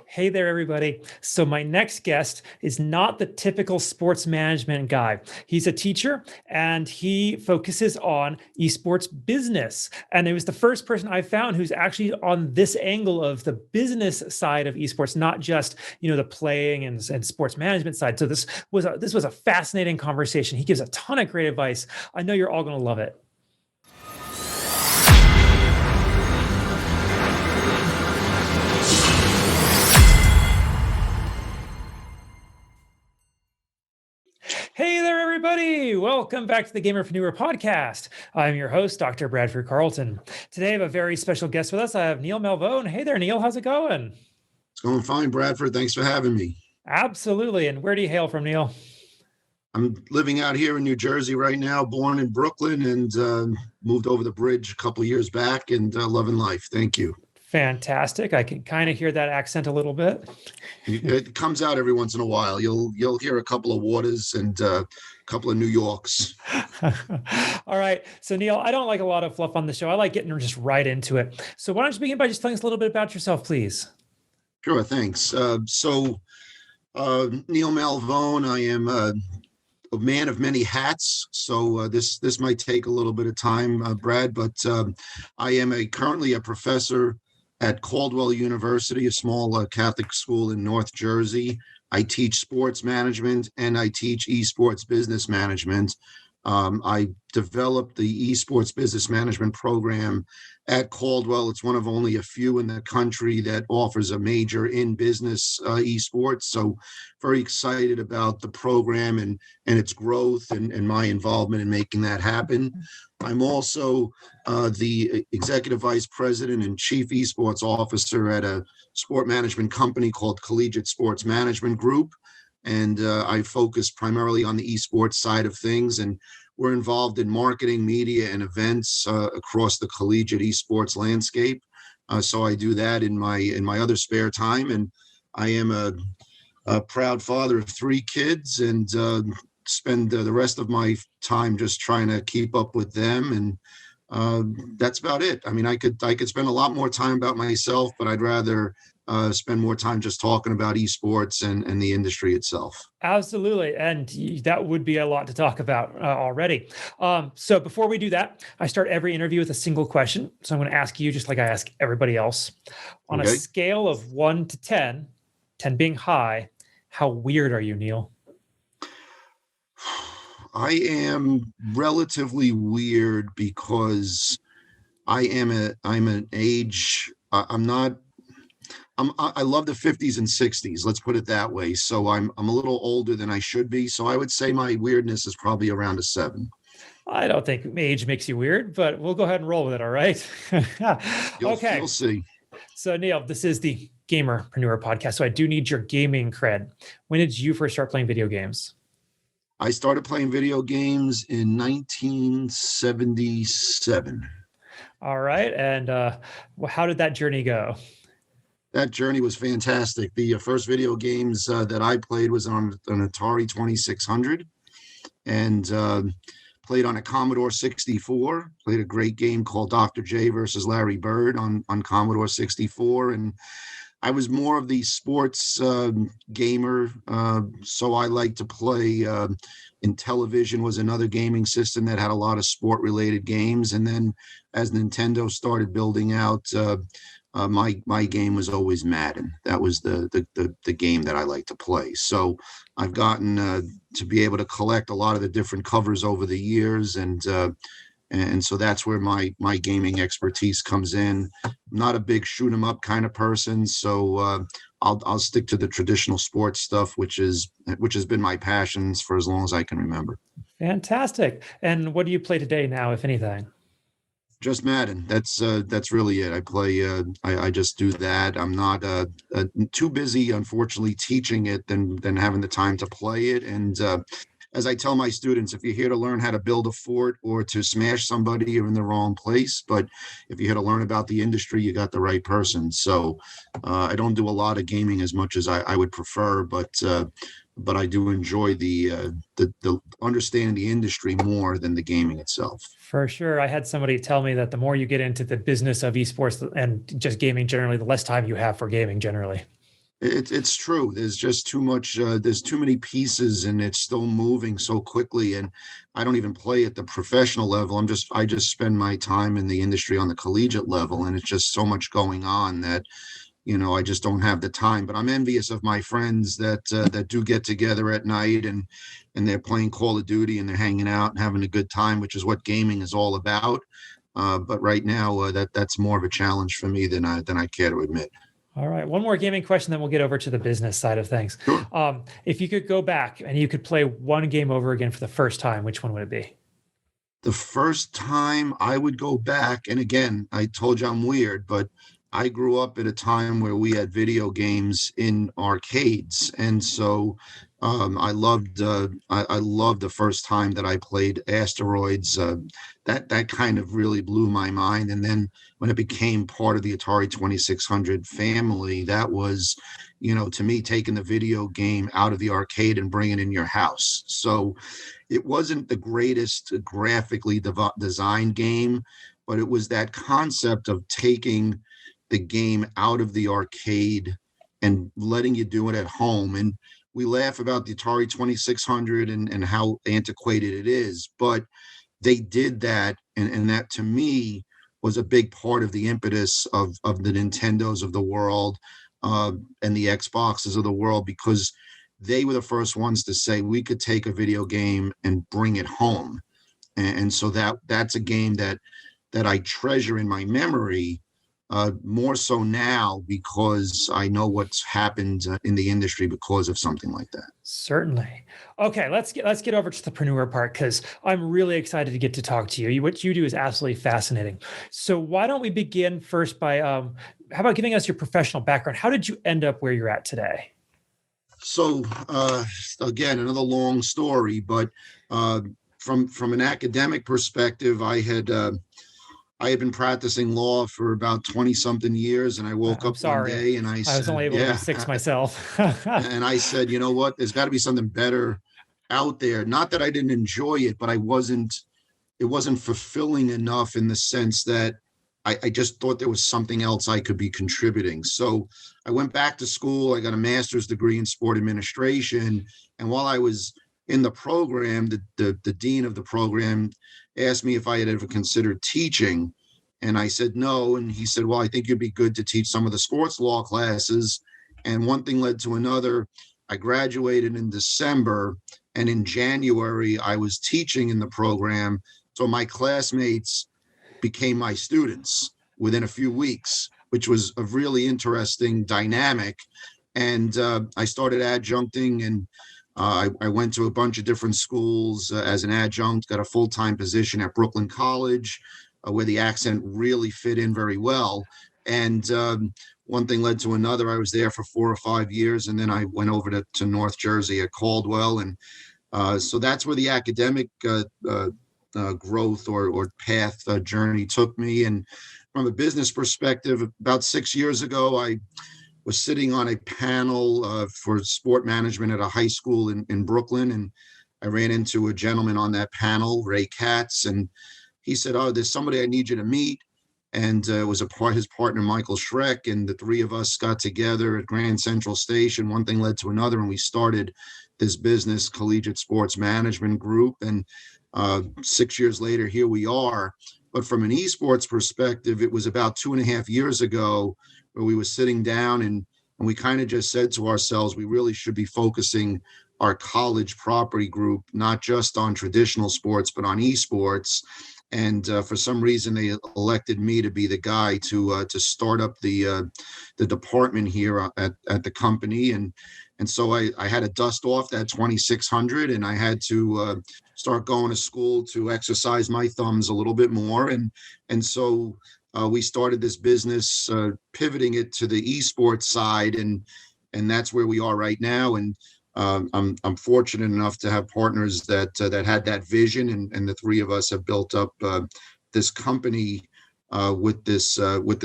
Hey there, everybody. So, my next guest is not the typical sports management guy. He's a teacher and he focuses on esports business. And it was the first person I found who's actually on this angle of the business side of esports, not just the playing and sports management side. So this was a fascinating conversation. He gives a ton of great advice. I know you're all going to love it. Hey there, everybody. Welcome back to the Gamerpreneur podcast. I'm your host, Dr. Bradford Carlton. Today, I have a very special guest with us. I have Neil Malvone. Hey there, Neil. How's it going? It's going fine, Bradford. Thanks for having me. Absolutely. And where do you hail from, Neil? I'm living out here in New Jersey right now, born in Brooklyn, and moved over the bridge a couple of years back, and loving life. Thank you. Fantastic. I can kind of hear that accent a little bit. It comes out every once in a while. You'll hear a couple of Waters and a couple of New Yorks. All right. So Neil, I don't like a lot of fluff on the show. I like getting just right into it. So why don't you begin by just telling us a little bit about yourself, please? Sure. Thanks. Neil Malvone, I am a man of many hats. So this might take a little bit of time, Brad, but I am currently a professor at Caldwell University, a small Catholic school in North Jersey. I teach sports management and I teach esports business management. I developed the esports business management program at Caldwell. It's one of only a few in the country that offers a major in-business esports. So very excited about the program and its growth and my involvement in making that happen. I'm also the executive vice president and chief esports officer at a sport management company called Collegiate Sports Management Group. And I focus primarily on the esports side of things. And we're involved in marketing, media, and events across the collegiate esports landscape. So I do that in my other spare time. And I am a proud father of 3 kids and spend the rest of my time just trying to keep up with them. And that's about it. I mean, I could spend a lot more time about myself, but I'd rather spend more time just talking about esports and the industry itself. Absolutely. And that would be a lot to talk about already. So before we do that, I start every interview with a single question. So I'm going to ask you, just like I ask everybody else, on a scale of 1 to 10, 10 being high, how weird are you, Neil? I am relatively weird because I'm an age, I love the 50s and 60s. Let's put it that way. So I'm a little older than I should be. So I would say my weirdness is probably around a 7. I don't think age makes you weird, but we'll go ahead and roll with it. All right. Okay. You'll see. So Neil, this is the Gamerpreneur podcast. So I do need your gaming cred. When did you first start playing video games? I started playing video games in 1977. All right. And how did that journey go? That journey was fantastic. The first video games that I played was on an Atari 2600 and played on a Commodore 64. Played a great game called Dr. J versus Larry Bird on Commodore 64. And I was more of the sports gamer, so I like to play. Intellivision was another gaming system that had a lot of sport-related games. And then as Nintendo started building out, my game was always Madden. That was the game that I like to play. So I've gotten to be able to collect a lot of the different covers over the years, and so that's where my gaming expertise comes in. I'm not a big shoot 'em up kind of person, so I'll stick to the traditional sports stuff, which has been my passions for as long as I can remember. Fantastic. And what do you play today now, if anything? Just Madden. That's really it. I play. I just do that. I'm not too busy, unfortunately, teaching it than having the time to play it. And as I tell my students, if you're here to learn how to build a fort or to smash somebody, you're in the wrong place. But if you're here to learn about the industry, you got the right person. So I don't do a lot of gaming as much as I would prefer, but I do enjoy the understanding the industry more than the gaming itself. For sure. I had somebody tell me that the more you get into the business of esports and just gaming generally, the less time you have for gaming generally. It's true. There's just too much. There's too many pieces, and it's still moving so quickly. And I don't even play at the professional level. I just spend my time in the industry on the collegiate level, and it's just so much going on that I just don't have the time. But I'm envious of my friends that do get together at night and they're playing Call of Duty and they're hanging out and having a good time, which is what gaming is all about. But right now, that's more of a challenge for me than I care to admit. All right. One more gaming question, then we'll get over to the business side of things. Sure. If you could go back and you could play one game over again for the first time, which one would it be? The first time I would go back, and again, I told you I'm weird, but I grew up at a time where we had video games in arcades, and so I loved the first time that I played Asteroids. That kind of really blew my mind. And then when it became part of the Atari 2600 family, that was, to me, taking the video game out of the arcade and bringing it in your house. So it wasn't the greatest graphically designed game, but it was that concept of taking the game out of the arcade and letting you do it at home. And we laugh about the Atari 2600 and how antiquated it is, but they did that. And that to me was a big part of the impetus of the Nintendos of the world and the Xboxes of the world, because they were the first ones to say we could take a video game and bring it home. And so that's a game that I treasure in my memory. More so now because I know what's happened in the industry because of something like that. Certainly. Okay, let's get over to the preneur part, because I'm really excited to get to talk to you. What you do is absolutely fascinating. So why don't we begin first by how about giving us your professional background? How did you end up where you're at today? So again, another long story, but from an academic perspective, I had been practicing law for about 20 something years, and I woke up one day and I was only said, able to be 6 myself. and I said, you know what, there's got to be something better out there. Not that I didn't enjoy it, but it wasn't fulfilling enough in the sense that I just thought there was something else I could be contributing. So I went back to school. I got a master's degree in sport administration. And while I was in the program, the dean of the program asked me if I had ever considered teaching. And I said no. And he said, well, I think you'd be good to teach some of the sports law classes. And one thing led to another. I graduated in December, and in January, I was teaching in the program. So my classmates became my students within a few weeks, which was a really interesting dynamic. And I started adjuncting, and I went to a bunch of different schools as an adjunct, got a full-time position at Brooklyn College, where the accent really fit in very well. And one thing led to another. I was there for 4 or 5 years, and then I went over to North Jersey at Caldwell. And so that's where the academic growth or path journey took me. And from a business perspective, about 6 years ago, I was sitting on a panel for sport management at a high school in Brooklyn. And I ran into a gentleman on that panel, Ray Katz, and he said, oh, there's somebody I need you to meet. And it was his partner, Michael Schreck, and the three of us got together at Grand Central Station. One thing led to another, and we started this business, Collegiate Sports Management Group. And 6 years later, here we are. But from an esports perspective, it was about 2.5 years ago where we were sitting down and we kind of just said to ourselves, we really should be focusing our college property group, not just on traditional sports, but on esports. And for some reason, they elected me to be the guy to start up the department here at the company. And so I had to dust off that 2600, and I had to start going to school to exercise my thumbs a little bit more. And so we started this business, pivoting it to the esports side, and that's where we are right now. And I'm fortunate enough to have partners that had that vision, and the three of us have built up this company with this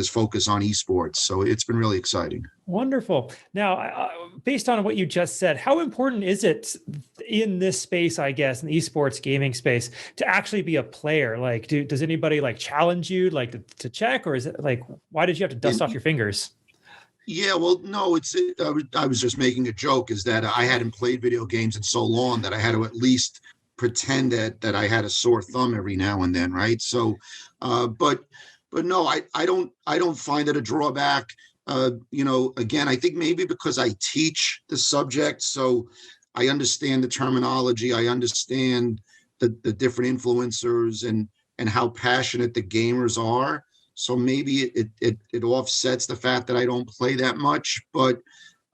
focus on esports. So it's been really exciting. Wonderful. Now, based on what you just said, how important is it in this space, I guess, in the esports gaming space, to actually be a player? Like, does anybody challenge you to check, or is it why did you have to dust off your fingers? Yeah, well, no, I was just making a joke, is that I hadn't played video games in so long that I had to at least pretend that I had a sore thumb every now and then, right? So, but no, I don't find it a drawback. Again, I think maybe because I teach the subject, so I understand the terminology, I understand the different influencers and how passionate the gamers are. So maybe it offsets the fact that I don't play that much. But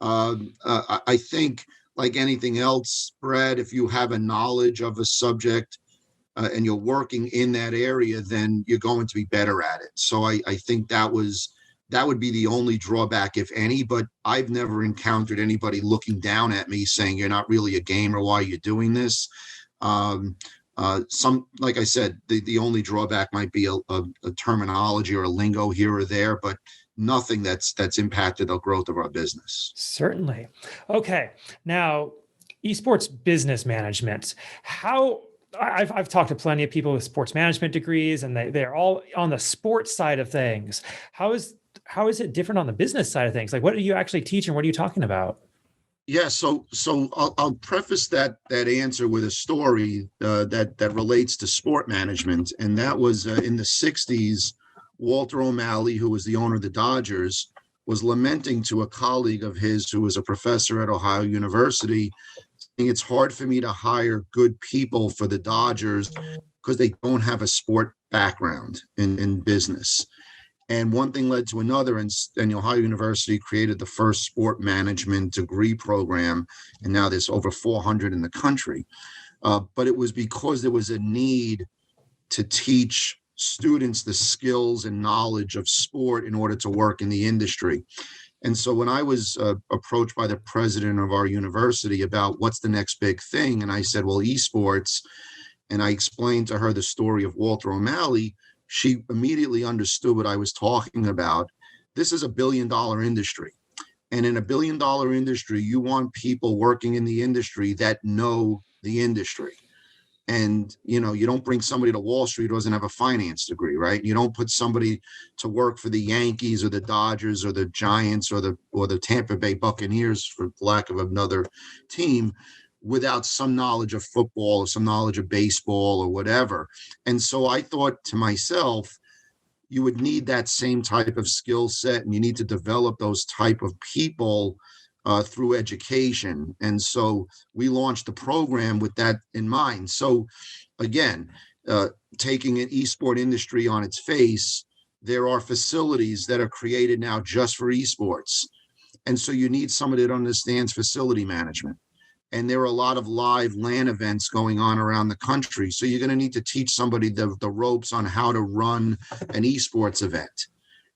I think, like anything else, Brad, if you have a knowledge of a subject and you're working in that area, then you're going to be better at it. So I think that would be the only drawback, if any. But I've never encountered anybody looking down at me saying you're not really a gamer, why are you doing this? Um, like I said, the only drawback might be a terminology or a lingo here or there, but nothing that's impacted the growth of our business. Certainly. Okay. Now, esports business management. How I've talked to plenty of people with sports management degrees, and they're all on the sports side of things. How is it different on the business side of things? Like, what do you actually teach, and what are you talking about? Yeah, so I'll preface that answer with a story that relates to sport management, and that was in the '60s. Walter O'Malley, who was the owner of the Dodgers, was lamenting to a colleague of his who was a professor at Ohio University, saying it's hard for me to hire good people for the Dodgers because they don't have a sport background in business. And one thing led to another, and Ohio University created the first sport management degree program, and now there's over 400 in the country. But it was because there was a need to teach students the skills and knowledge of sport in order to work in the industry. And so when I was approached by the president of our university about what's the next big thing, and I said, well, esports, and I explained to her the story of Walter O'Malley, she immediately understood what I was talking about. This is $1 billion industry. And in $1 billion industry, you want people working in the industry that know the industry. And, you don't bring somebody to Wall Street who doesn't have a finance degree, right? You don't put somebody to work for the Yankees or the Dodgers or the Giants or the Tampa Bay Buccaneers, for lack of another team, without some knowledge of football or some knowledge of baseball or whatever. And so I thought to myself, you would need that same type of skill set, and you need to develop those type of people through education. And so we launched the program with that in mind. So again, taking an esport industry on its face, there are facilities that are created now just for esports. And so you need somebody that understands facility management. And there are a lot of live LAN events going on around the country. So you're going to need to teach somebody the ropes on how to run an esports event.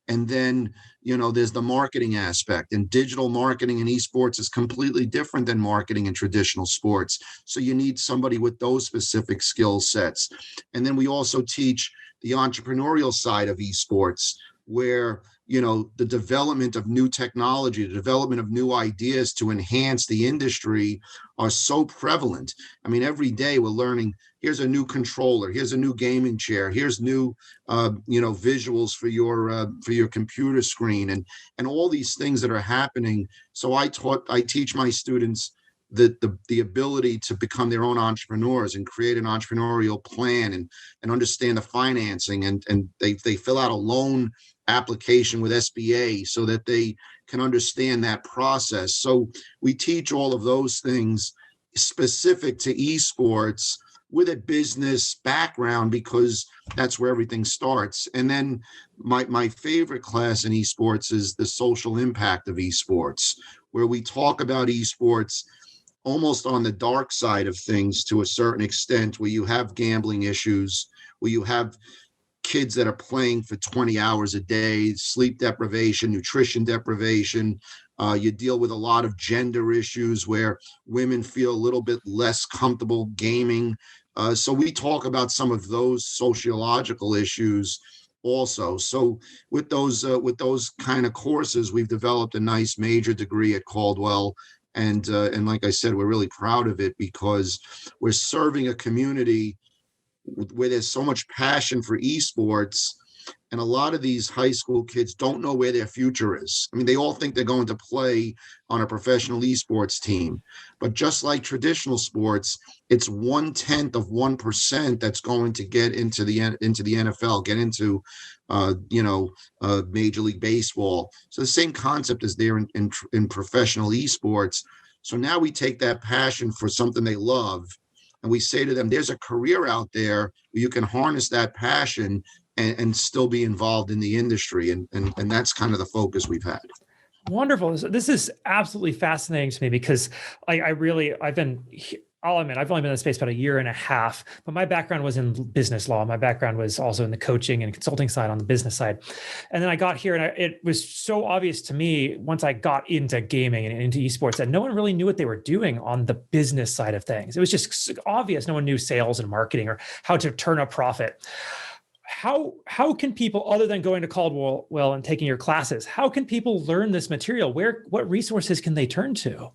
And then, there's the marketing aspect, and digital marketing in esports is completely different than marketing in traditional sports. So you need somebody with those specific skill sets. And then we also teach the entrepreneurial side of esports, where the development of new technology, the development of new ideas to enhance the industry are so prevalent. I mean, every day we're learning, here's a new controller, here's a new gaming chair, here's new visuals for your computer screen, and all these things that are happening. So I teach my students the ability to become their own entrepreneurs and create an entrepreneurial plan and understand the financing, and they fill out a loan application with SBA so that they can understand that process. So we teach all of those things specific to esports with a business background, because that's where everything starts. And then my favorite class in esports is the social impact of esports, where we talk about esports almost on the dark side of things to a certain extent, where you have gambling issues, where you have kids that are playing for 20 hours a day, sleep deprivation, nutrition deprivation. You deal with a lot of gender issues where women feel a little bit less comfortable gaming. So we talk about some of those sociological issues also. So with those kind of courses, we've developed a nice major degree at Caldwell. And like I said, we're really proud of it, because we're serving a community where there's so much passion for esports, And a lot of these high school kids don't know where their future is. I mean, they all think they're going to play on a professional esports team. But just like traditional sports, it's 0.1% that's going to get into the NFL, get into Major League Baseball. So the same concept is there in professional esports. So now we take that passion for something they love, and we say to them, there's a career out there where you can harness that passion and still be involved in the industry. And that's kind of the focus we've had. Wonderful. This is absolutely fascinating to me because I'll admit, I've only been in the space about 1.5 years, but my background was in business law. My background was also in the coaching and consulting side on the business side. And then I got here and it was so obvious to me once I got into gaming and into esports that no one really knew what they were doing on the business side of things. It was just obvious. No one knew sales and marketing or how to turn a profit. How can people, other than going to Caldwell and taking your classes, how can people learn this material? What resources can they turn to?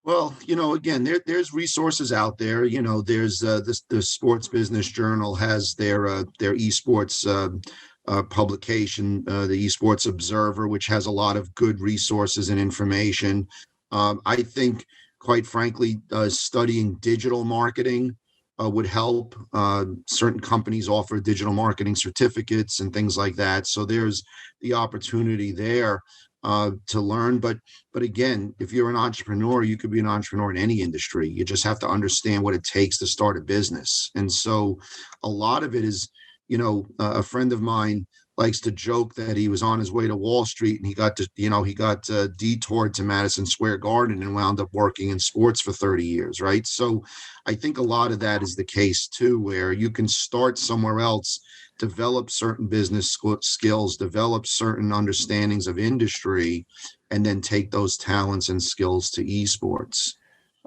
Well, again, there's resources out there. There's the Sports Business Journal has their esports publication, the Esports Observer, which has a lot of good resources and information. I think, quite frankly, studying digital marketing would help. Certain companies offer digital marketing certificates and things like that. So there's the opportunity there to learn. But again, if you're an entrepreneur, you could be an entrepreneur in any industry. You just have to understand what it takes to start a business. And so a lot of it is, a friend of mine likes to joke that he was on his way to Wall Street and he got detoured to Madison Square Garden and wound up working in sports for 30 years, right? So I think a lot of that is the case too, where you can start somewhere else, develop certain business skills, develop certain understandings of industry, and then take those talents and skills to esports.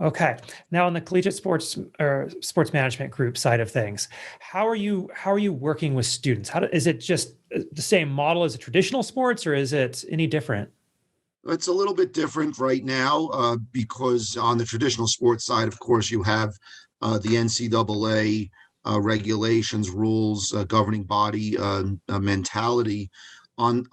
Okay. Now on the collegiate sports or sports management group side of things, how are you working with students? Is it just the same model as a traditional sports, or is it any different? It's a little bit different right now because on the traditional sports side, of course, you have the NCAA regulations, rules, governing body mentality. On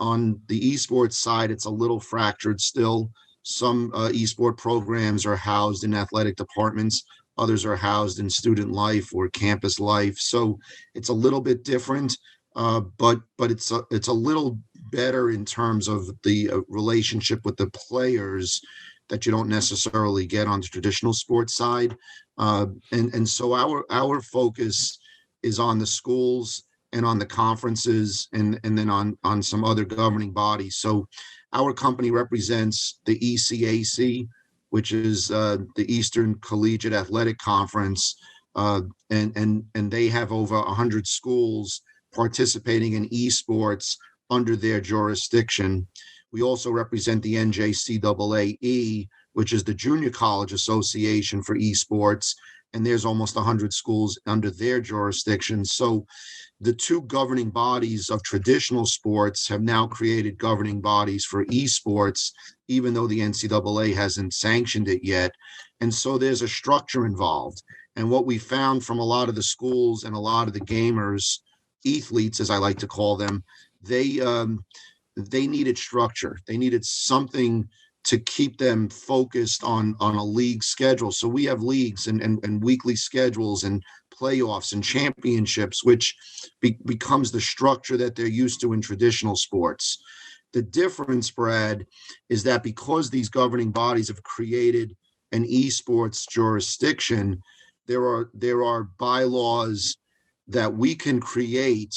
the esports side, it's a little fractured still. Some esport programs are housed in athletic departments. Others are housed in student life or campus life. So it's a little bit different, but it's a little better in terms of the relationship with the players that you don't necessarily get on the traditional sports side. And so our focus is on the schools and on the conferences and then on some other governing bodies. So our company represents the ECAC, which is the Eastern Collegiate Athletic Conference, and they have over 100 schools participating in esports under their jurisdiction. We also represent the NJCAA, which is the Junior College Association for Esports, and there's almost 100 schools under their jurisdiction. So the two governing bodies of traditional sports have now created governing bodies for esports, even though the NCAA hasn't sanctioned it yet. And so there's a structure involved. And what we found from a lot of the schools and a lot of the gamers, athletes, as I like to call them, they needed structure. They needed something to keep them focused on a league schedule. So we have leagues and weekly schedules and playoffs and championships, which becomes the structure that they're used to in traditional sports. The difference, Brad, is that because these governing bodies have created an esports jurisdiction, there are bylaws that we can create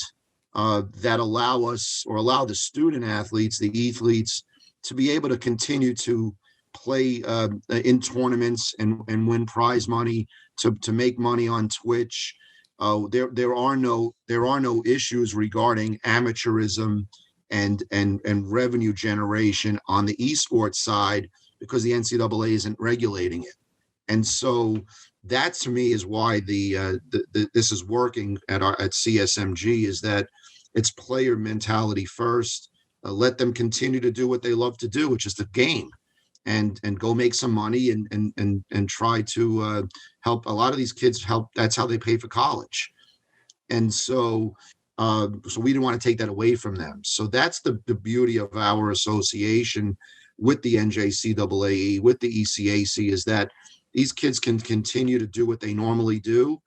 that allow us or allow the student athletes, the athletes, to be able to continue to play in tournaments and win prize money, to make money on Twitch. There are no issues regarding amateurism and revenue generation on the esports side because the NCAA isn't regulating it. And so that to me is why this is working at CSMG, is that it's player mentality first. Let them continue to do what they love to do, which is the game, and go make some money and try to help a lot of these kids help. That's how they pay for college. And so So we didn't want to take that away from them. So that's the beauty of our association with the NJCAA, with the ECAC, is that these kids can continue to do what they normally do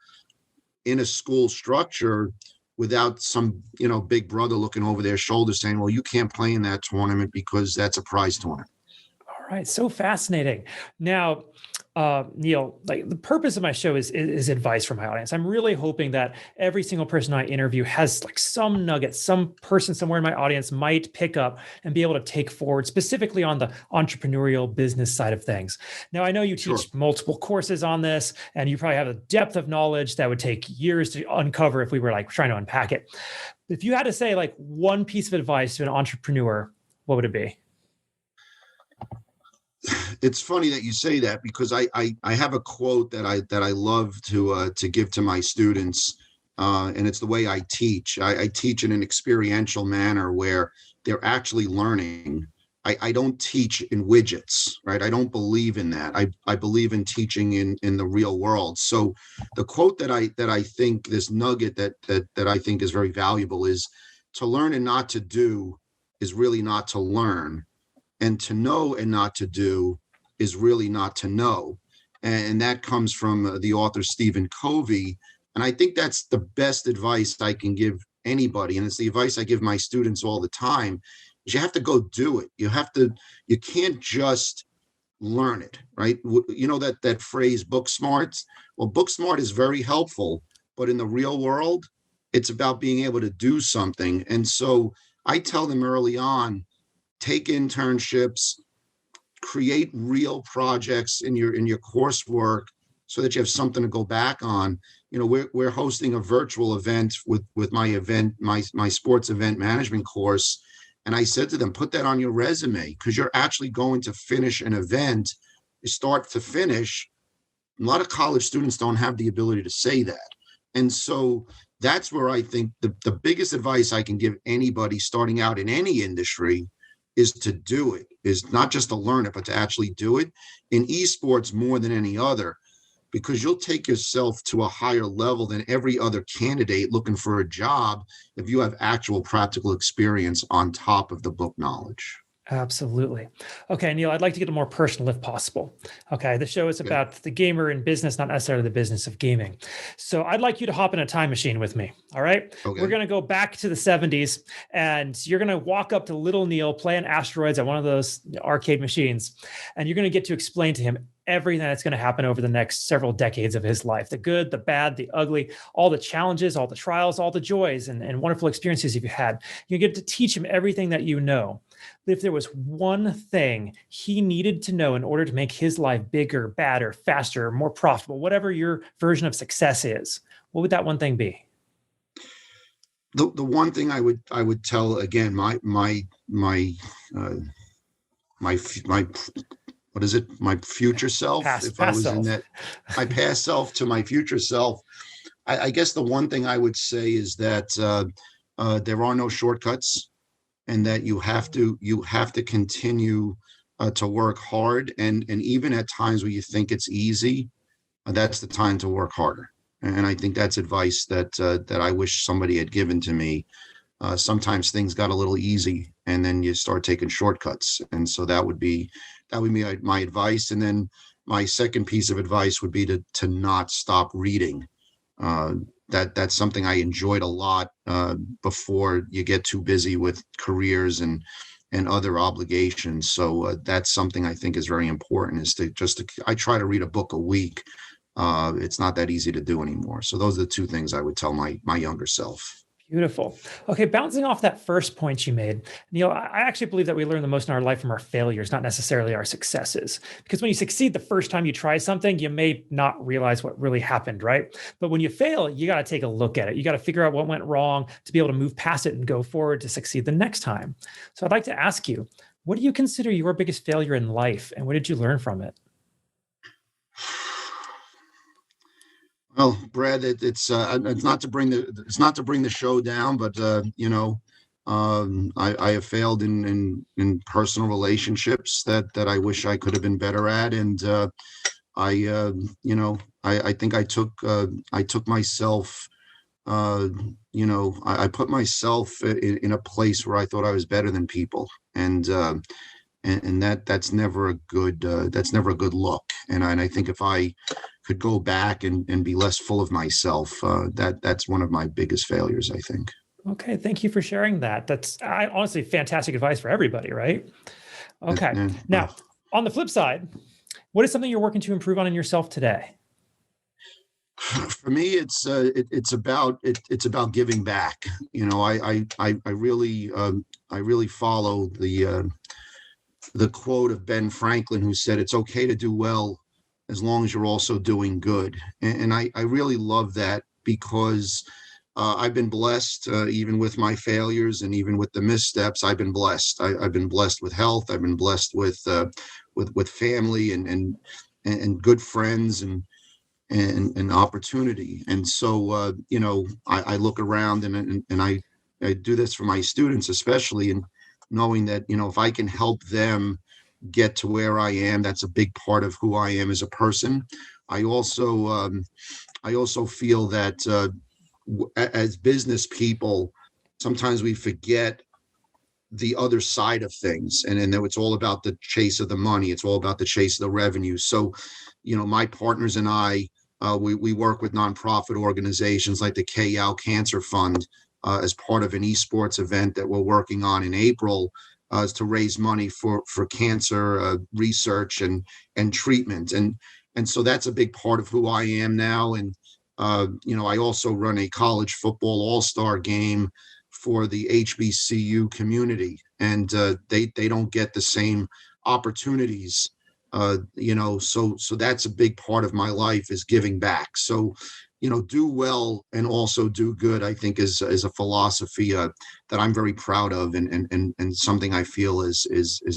in a school structure without some, big brother looking over their shoulder saying, well, you can't play in that tournament because that's a prize tournament. All right. So fascinating. Now, Neil, like the purpose of my show is advice for my audience. I'm really hoping that every single person I interview has like some nugget, some person somewhere in my audience might pick up and be able to take forward specifically on the entrepreneurial business side of things. Now, I know you teach Sure. multiple courses on this, and you probably have a depth of knowledge that would take years to uncover if we were like trying to unpack it. If you had to say like one piece of advice to an entrepreneur, what would it be? It's funny that you say that, because I have a quote that I love to give to my students, and it's the way I teach. I teach in an experiential manner where they're actually learning. I don't teach in widgets, right? I don't believe in that. I believe in teaching in the real world. So the quote that I think, this nugget that I think is very valuable, is to learn and not to do is really not to learn. And to know and not to do is really not to know. And that comes from the author Stephen Covey. And I think that's the best advice I can give anybody. And it's the advice I give my students all the time, is you have to go do it. You can't just learn it, right? You know that phrase, book smart? Well, book smart is very helpful, but in the real world, it's about being able to do something. And so I tell them early on, take internships, create real projects in your coursework so that you have something to go back on. We're hosting a virtual event with my sports event management course. And I said to them, put that on your resume, because you're actually going to finish an event, start to finish. A lot of college students don't have the ability to say that. And so that's where I think the biggest advice I can give anybody starting out in any industry is to do it, is not just to learn it, but to actually do it in esports more than any other, because you'll take yourself to a higher level than every other candidate looking for a job if you have actual practical experience on top of the book knowledge. Absolutely. Okay, Neil, I'd like to get more personal if possible. Okay, the show is Okay. about the gamer in business, not necessarily the business of gaming. So I'd like you to hop in a time machine with me. All right. Okay. We're going to go back to the 70s, and you're going to walk up to little Neil playing asteroids at one of those arcade machines, and you're going to get to explain to him everything that's going to happen over the next several decades of his life, the good, the bad, the ugly, all the challenges, all the trials, all the joys and wonderful experiences you've had. You get to teach him everything that you know. But if there was one thing he needed to know in order to make his life bigger, badder, faster, more profitable, whatever your version of success is, what would that one thing be? The one thing I would tell, again, my what is it? My future self. If I was self. in that, my past self to my future self, I guess the one thing I would say is that there are no shortcuts, and that you have to continue to work hard, and even at times where you think it's easy, that's the time to work harder. And I think that's advice that I wish somebody had given to me. Sometimes things got a little easy, and then you start taking shortcuts. And so that would be my advice. And then my second piece of advice would be to not stop reading. That's something I enjoyed a lot before you get too busy with careers and other obligations. So that's something I think is very important, is I try to read a book a week. It's not that easy to do anymore. So those are the two things I would tell my younger self. Beautiful. Okay, bouncing off that first point you made, Neil, I actually believe that we learn the most in our life from our failures, not necessarily our successes. Because when you succeed the first time you try something, you may not realize what really happened, right? But when you fail, you got to take a look at it. You got to figure out what went wrong to be able to move past it and go forward to succeed the next time. So I'd like to ask you, what do you consider your biggest failure in life, and what did you learn from it? Well, Brad, it's not to bring the show down, but I have failed in personal relationships that I wish I could have been better at, and I think I took myself uh, I put myself in a place where I thought I was better than people, and that's never a good look. And I think if I could go back and be less full of myself, that's one of my biggest failures, I think. Okay, thank you for sharing that. That's honestly fantastic advice for everybody, right? Okay. Now, on the flip side, what is something you're working to improve on in yourself today? For me, it's about giving back. I really follow the quote of Ben Franklin, who said, "It's okay to do well as long as you're also doing good." And I really love that, because I've been blessed, even with my failures and even with the missteps. I've been blessed. I've been blessed with health. I've been blessed with family and good friends and opportunity. And so, I look around and I do this for my students, especially, and knowing that, if I can help them get to where I am, that's a big part of who I am as a person. I also, I also feel that as business people, sometimes we forget the other side of things, and then it's all about the chase of the money. It's all about the chase of the revenue. So, my partners and I, we work with nonprofit organizations like the KL Cancer Fund, as part of an esports event that we're working on in April, is to raise money for cancer research and treatment. And so that's a big part of who I am now. And I also run a college football all-star game for the HBCU community, and they don't get the same opportunities. So that's a big part of my life, is giving back. So, do well and also do good, I think is a philosophy that I'm very proud of, and something I feel is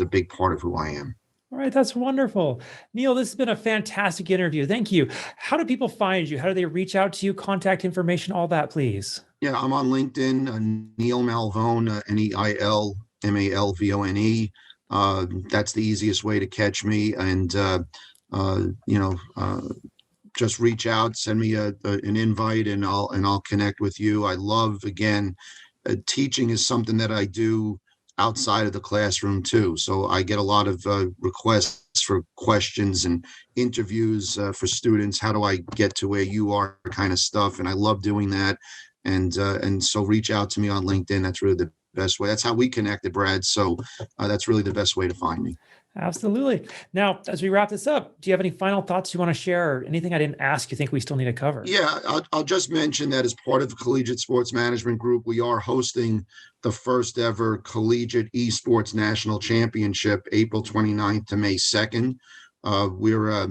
a big part of who I am. All right, that's wonderful. Neil, this has been a fantastic interview. Thank you. How do people find you? How do they reach out to you? Contact information, all that, please. Yeah, I'm on LinkedIn, Neil Malvone, NeilMalvone. That's the easiest way to catch me. And, uh, you know, uh, just reach out, send me an invite, and I'll connect with you. I love, again, teaching is something that I do outside of the classroom too. So I get a lot of requests for questions and interviews for students. How do I get to where you are, kind of stuff. And I love doing that. And so reach out to me on LinkedIn. That's really the best way. That's how we connected, Brad. So that's really the best way to find me. Absolutely. Now, as we wrap this up, do you have any final thoughts you want to share, or anything I didn't ask you think we still need to cover? Yeah, I'll just mention that as part of the Collegiate Sports Management Group, we are hosting the first ever Collegiate Esports National Championship, April 29th to May 2nd. We're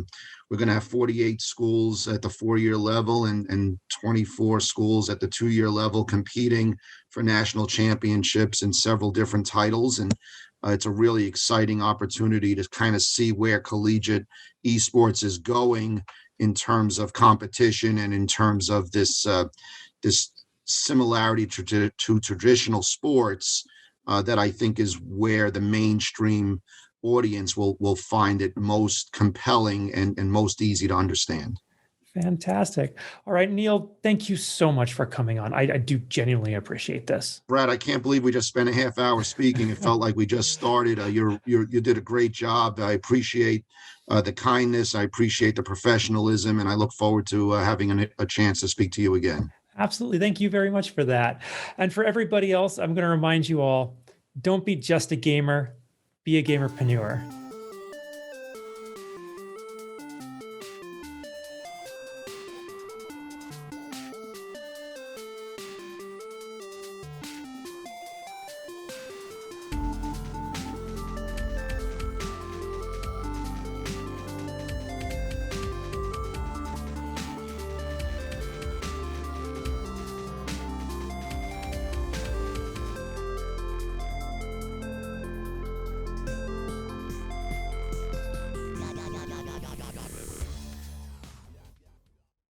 going to have 48 schools at the 4-year level and 24 schools at the 2-year level competing for national championships in several different titles. And it's a really exciting opportunity to kind of see where collegiate esports is going in terms of competition and in terms of this similarity to traditional sports, that I think is where the mainstream audience will find it most compelling and most easy to understand. Fantastic. All right, Neil, thank you so much for coming on. I do genuinely appreciate this. Brad, I can't believe we just spent a half hour speaking. It felt like we just started. You did a great job. I appreciate the kindness. I appreciate the professionalism, and I look forward to having a chance to speak to you again. Absolutely. Thank you very much for that. And for everybody else, I'm going to remind you all, don't be just a gamer, be a gamerpreneur.